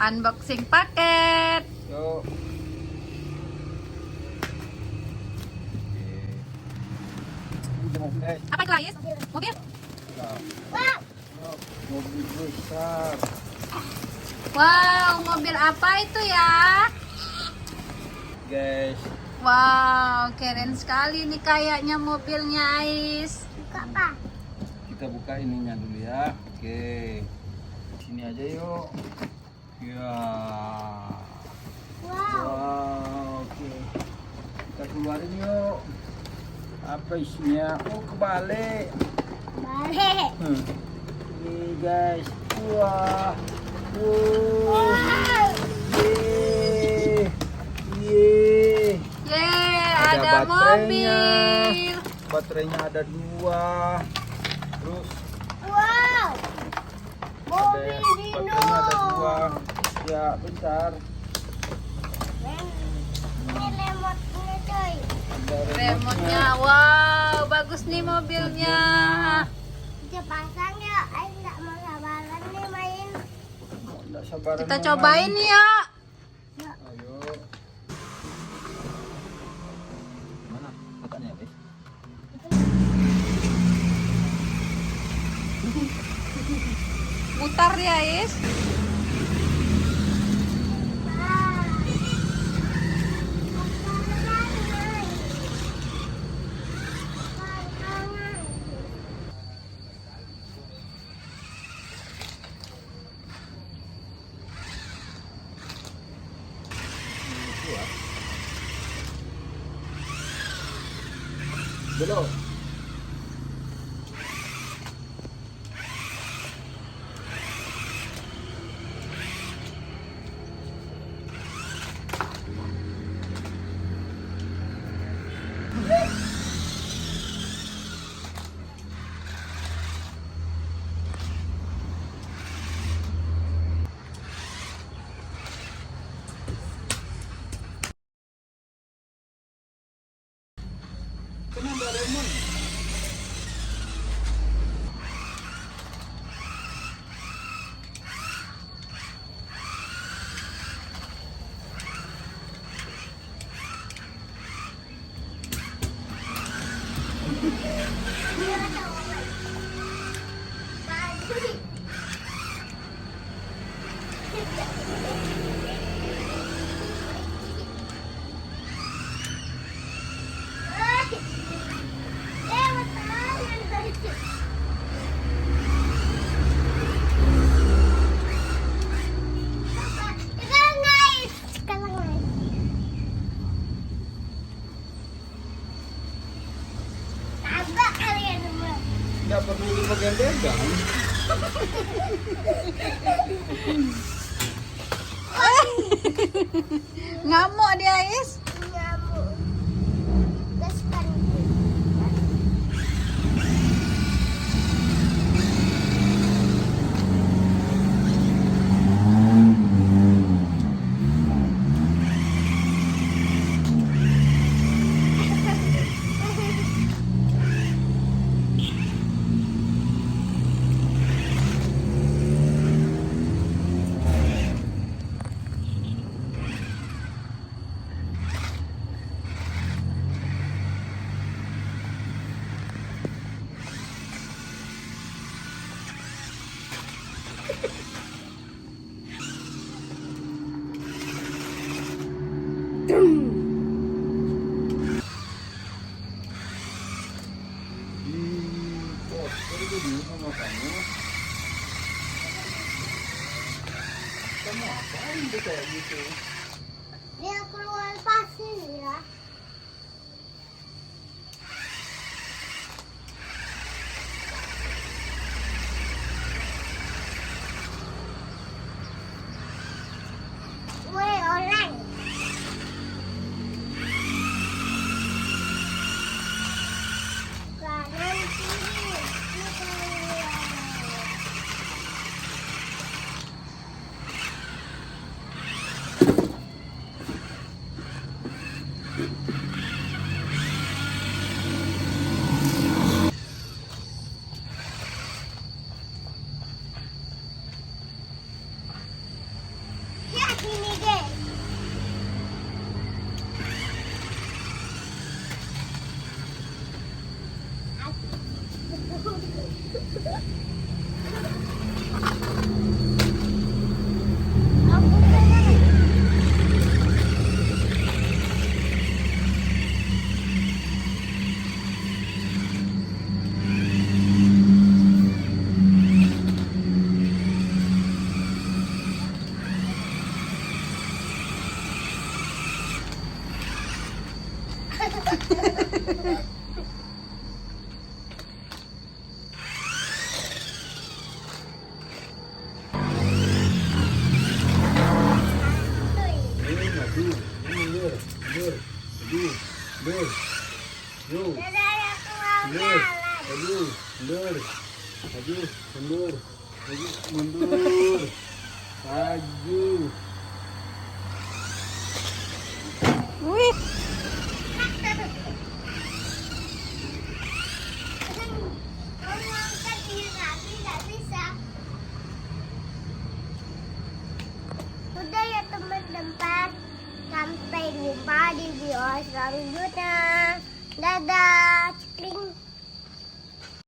Unboxing paket. Yuk. Apa itu, Ais? Mobil? Mobil besar. Wow, mobil apa itu ya? Guys, Wow, keren sekali nih kayaknya mobilnya, Ais. Buka apa? kita buka ininya dulu ya. Oke. Sini aja yuk. Ya. Wow. Wow, oke. Kita keluarin yuk. Apa isinya? Oh, kebalik. Balik. Ini guys. Wah. Wow. Yeay. Yeay. Yeay, Ada ada baterainya. mobil. Baterainya ada 2. Terus Wow. Mobil Dino. baterainya ada 2. Ya, bentar. Ini remote-nya coy. Ada Remote-nya, wow, bagus nih mobilnya. Kita pasang ya. Ayo nggak mau sabaran nih main. Nggak sabaran Kita mau cobain main. ya. Ayo. Mana letaknya, guys? Putar ya, Ais. Belum. Kenapa remote? Nggak perlu dipegang-pegang. Ngamuk dia, Ais. Itu dulu sama kamu. Kamu apain tuh kayak gitu? Dia keluar pasir ya. Woi orang. Kanan kiri. Ini kanan. Dadah, aku mau jalan. mundur. Maju. Wih, Mau angkat diri tapi nggak bisa. Udah ya teman-teman, sampai jumpa di video selanjutnya. Dadah, cekling.